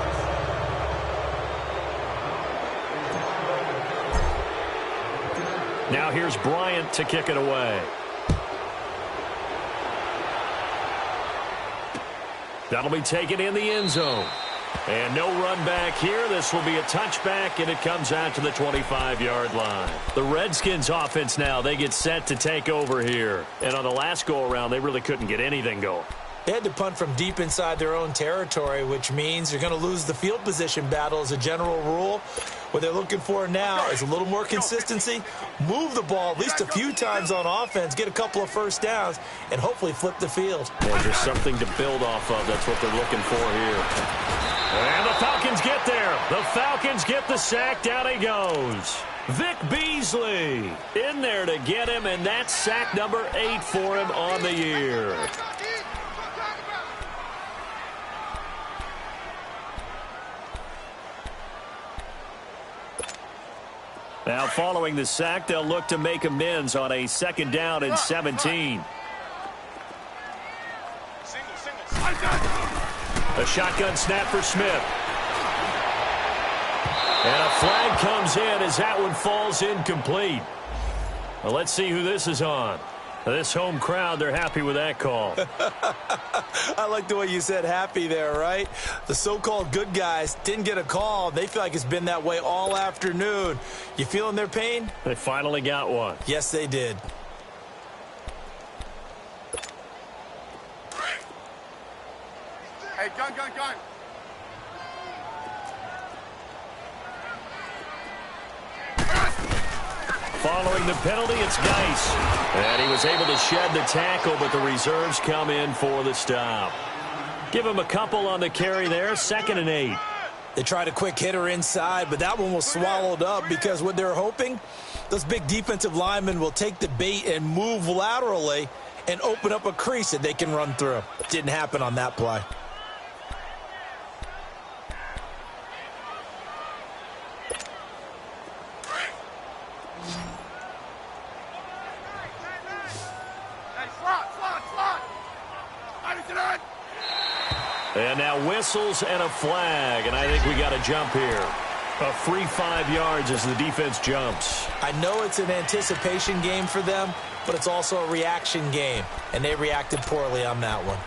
Speaker 1: Now here's Bryant to kick it away. That'll be taken in the end zone. And no run back here. This will be a touchback, and it comes out to the 25-yard line. The Redskins offense now, they get set to take over here. And on the last go-around, they really couldn't get anything going.
Speaker 3: They had to punt from deep inside their own territory, which means you're going to lose the field position battle as a general rule. What they're looking for now is a little more consistency, move the ball at least a few times on offense, get a couple of first downs, and hopefully flip the field.
Speaker 1: Well, there's something to build off of. That's what they're looking for here. And the Falcons get there. The Falcons get the sack. Down he goes. Vic Beasley in there to get him, and that's sack number 8 for him on the year. Now, following the sack, they'll look to make amends on a 2nd down and 17. A shotgun snap for Smith. And a flag comes in as that one falls incomplete. Well, let's see who this is on. This home crowd, they're happy with that call.
Speaker 3: I like the way you said happy there, right? The so-called good guys didn't get a call. They feel like it's been that way all afternoon. You feeling their pain?
Speaker 1: They finally got one.
Speaker 3: Yes, they did.
Speaker 2: Hey, gun.
Speaker 1: Following the penalty, it's Geis. And he was able to shed the tackle, but the reserves come in for the stop. Give him a couple on the carry there, 2nd and 8.
Speaker 3: They tried a quick hitter inside, but that one was swallowed up because what they're hoping, those big defensive linemen will take the bait and move laterally and open up a crease that they can run through. Didn't happen on that play.
Speaker 1: And now whistles and a flag, and I think we got a jump here. A free 5 yards as the defense jumps.
Speaker 3: I know it's an anticipation game for them, but it's also a reaction game, and they reacted poorly on that one.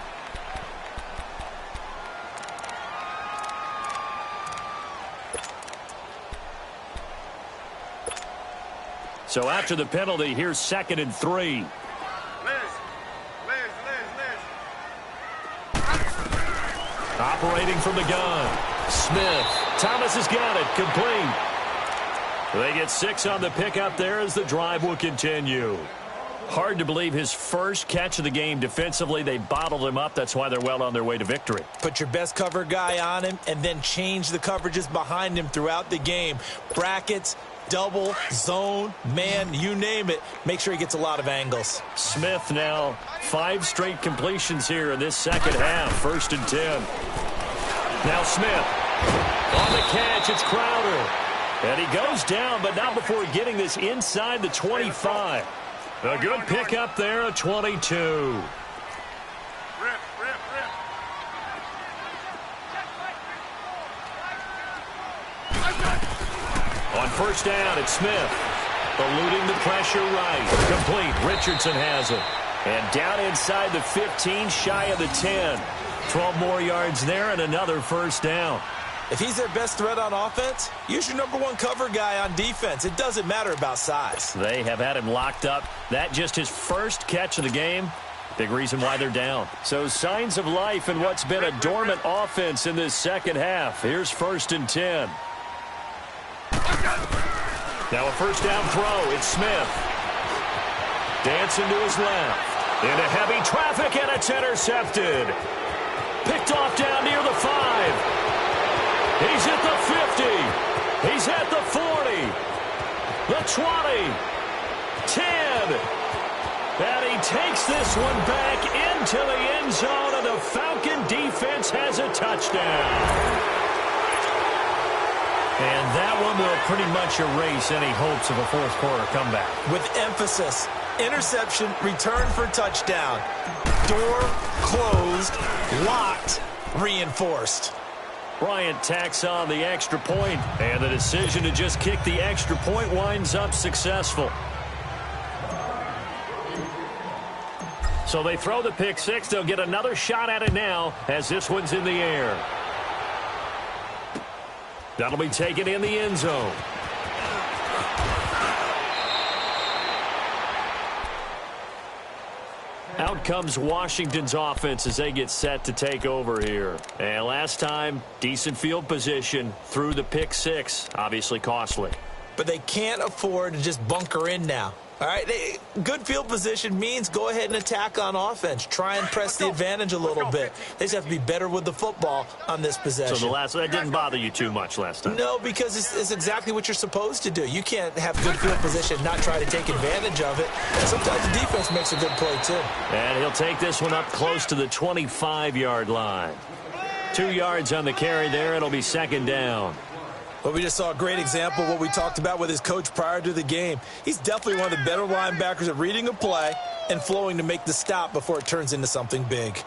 Speaker 1: So after the penalty, here's 2nd and 3. Operating from the gun. Smith. Thomas has got it. Complete. They get 6 on the pickup there as the drive will continue. Hard to believe his first catch of the game defensively. They bottled him up. That's why they're well on their way to victory.
Speaker 3: Put your best cover guy on him and then change the coverages behind him throughout the game. Brackets, double, zone, man, you name it. Make sure he gets a lot of angles.
Speaker 1: Smith now 5 straight completions here in this second half. 1st and 10. Now Smith on the catch. It's Crowder. And he goes down, but not before getting this inside the 25. A good pickup there, a 22. On first down, it's Smith. Eluding the pressure right. Complete. Richardson has it. And down inside the 15, shy of the 10. 12 more yards there and another first down.
Speaker 3: If he's their best threat on offense, use your number one cover guy on defense. It doesn't matter about size.
Speaker 1: They have had him locked up. That just his first catch of the game. Big reason why they're down. So signs of life in what's been a dormant offense in this second half. Here's first and 10. Now a first down throw. It's Smith. Dancing to his left. Into heavy traffic, and it's intercepted. Picked off down near the 5. He's at the 50. He's at the 40. The 20. 10. And he takes this one back into the end zone, and the Falcon defense has a touchdown. And that one will pretty much erase any hopes of a fourth quarter comeback.
Speaker 3: With emphasis, interception, return for touchdown. Door closed, locked, reinforced.
Speaker 1: Bryant tacks on the extra point, and the decision to just kick the extra point winds up successful. So they throw the pick six. They'll get another shot at it now as this one's in the air. That'll be taken in the end zone. Out comes Washington's offense as they get set to take over here. And last time, decent field position through the pick six. Obviously costly.
Speaker 3: But they can't afford to just bunker in now. All right, good field position means go ahead and attack on offense. Try and press the advantage a little bit. They just have to be better with the football on this possession.
Speaker 1: So that didn't bother you too much last time?
Speaker 3: No, because it's exactly what you're supposed to do. You can't have good field position and not try to take advantage of it. And sometimes the defense makes a good play, too.
Speaker 1: And he'll take this one up close to the 25-yard line. 2 yards on the carry there. It'll be second down.
Speaker 3: Well, we just saw a great example of what we talked about with his coach prior to the game. He's definitely one of the better linebackers at reading a play and flowing to make the stop before it turns into something big.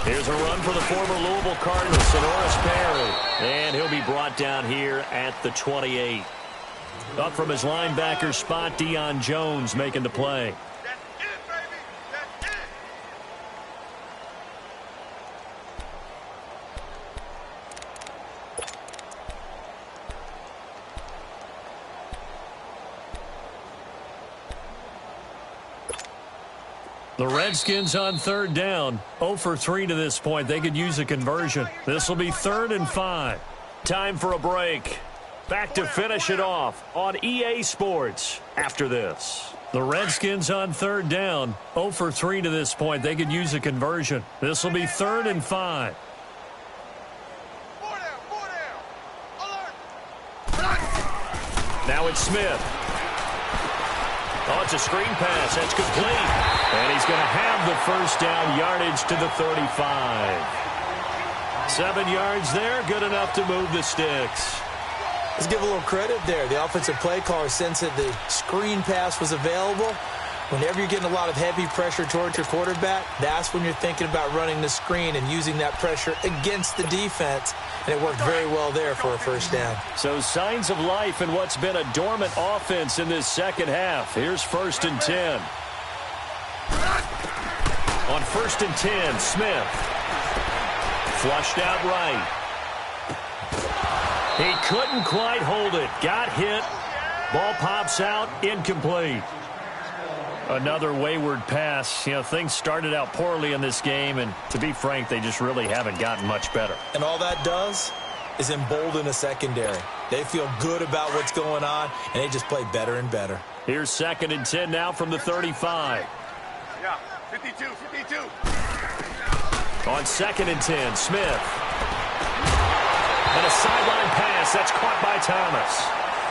Speaker 1: Here's a run for the former Louisville Cardinal, Sonoris Perry. And he'll be brought down here at the 28. Up from his linebacker spot, Deion Jones making the play. The Redskins on third down, 0 for 3 to this point. They could use a conversion. This will be 3rd and 5. Time for a break. Back to finish it off on EA Sports after this. The Redskins on third down, 0 for 3 to this point. They could use a conversion. This will be 3rd and 5. Now it's Smith. Oh, it's a screen pass. That's complete. And he's going to have the first down, yardage to the 35. 7 yards there, good enough to move the sticks.
Speaker 3: Let's give a little credit there. The offensive play caller sensed that the screen pass was available. Whenever you're getting a lot of heavy pressure towards your quarterback, that's when you're thinking about running the screen and using that pressure against the defense. And it worked very well there for a first down.
Speaker 1: So signs of life in what's been a dormant offense in this second half. Here's 1st and 10. On 1st and 10, Smith. Flushed out right. He couldn't quite hold it. Got hit. Ball pops out. Incomplete. Another wayward pass. You know, things started out poorly in this game, and to be frank, they just really haven't gotten much better.
Speaker 3: And all that does is embolden a secondary. They feel good about what's going on, and they just play better and better.
Speaker 1: Here's 2nd and 10 now from the 35.
Speaker 2: Yeah, 52.
Speaker 1: On 2nd and 10, Smith. sideline pass. That's caught by Thomas.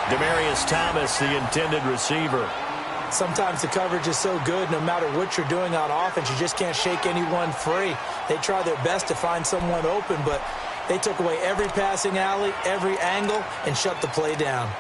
Speaker 1: Demaryius Thomas, the intended receiver.
Speaker 3: Sometimes the coverage is so good, no matter what you're doing on offense, you just can't shake anyone free. They try their best to find someone open, but they took away every passing alley, every angle, and shut the play down.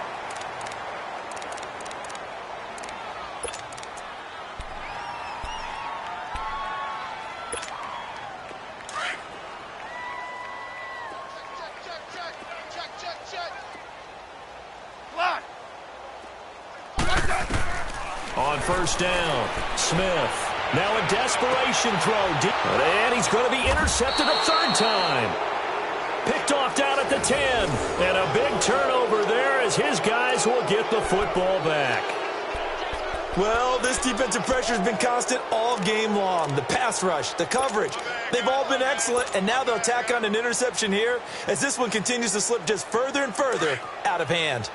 Speaker 1: On first down, Smith. Now a desperation throw. And he's going to be intercepted a third time. Picked off down at the 10. And a big turnover there as his guys will get the football back.
Speaker 3: Well, this defensive pressure has been constant all game long. The pass rush, the coverage, they've all been excellent. And now they'll tack on an interception here as this one continues to slip just further and further out of hand.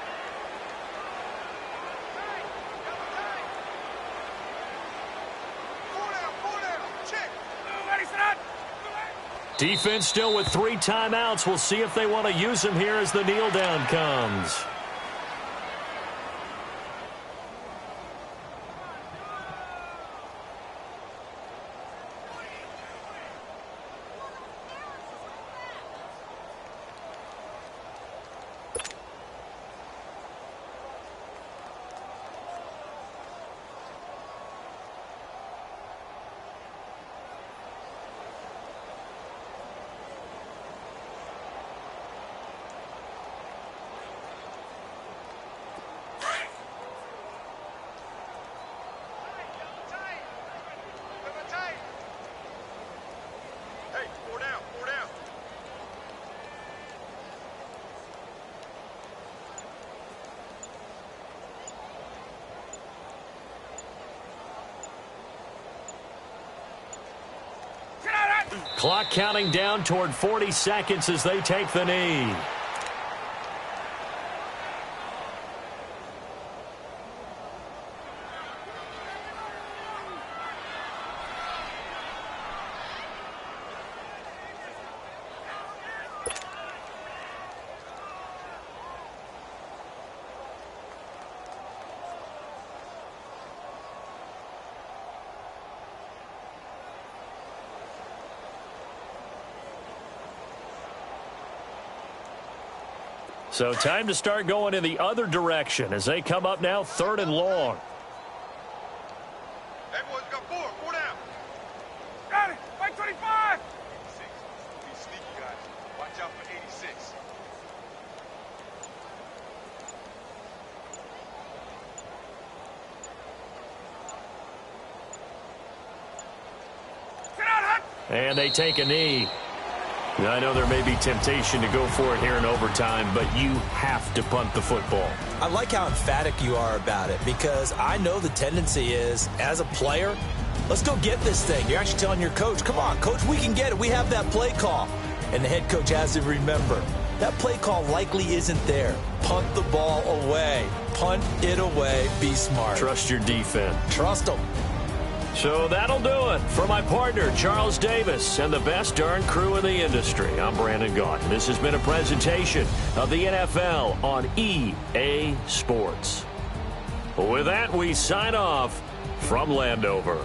Speaker 1: Defense still with 3 timeouts. We'll see if they want to use them here as the kneel down comes. Clock counting down toward 40 seconds as they take the knee. So time to start going in the other direction as they come up now 3rd and long.
Speaker 2: Hey, boys, got 4 down. Got it. Fight 25. 86. Be sneaky, guys. Watch out for 86. Get out, Hunt.
Speaker 1: And they take a knee. I know there may be temptation to go for it here in overtime, but you have to punt the football.
Speaker 3: I like how emphatic you are about it because I know the tendency is, as a player, let's go get this thing. You're actually telling your coach, come on, coach, we can get it. We have that play call. And the head coach has to remember, that play call likely isn't there. Punt the ball away. Punt it away. Be smart.
Speaker 1: Trust your defense.
Speaker 3: Trust them.
Speaker 1: So that'll do it. For my partner, Charles Davis, and the best darn crew in the industry, I'm Brandon Gaudin. This has been a presentation of the NFL on EA Sports. With that, we sign off from Landover.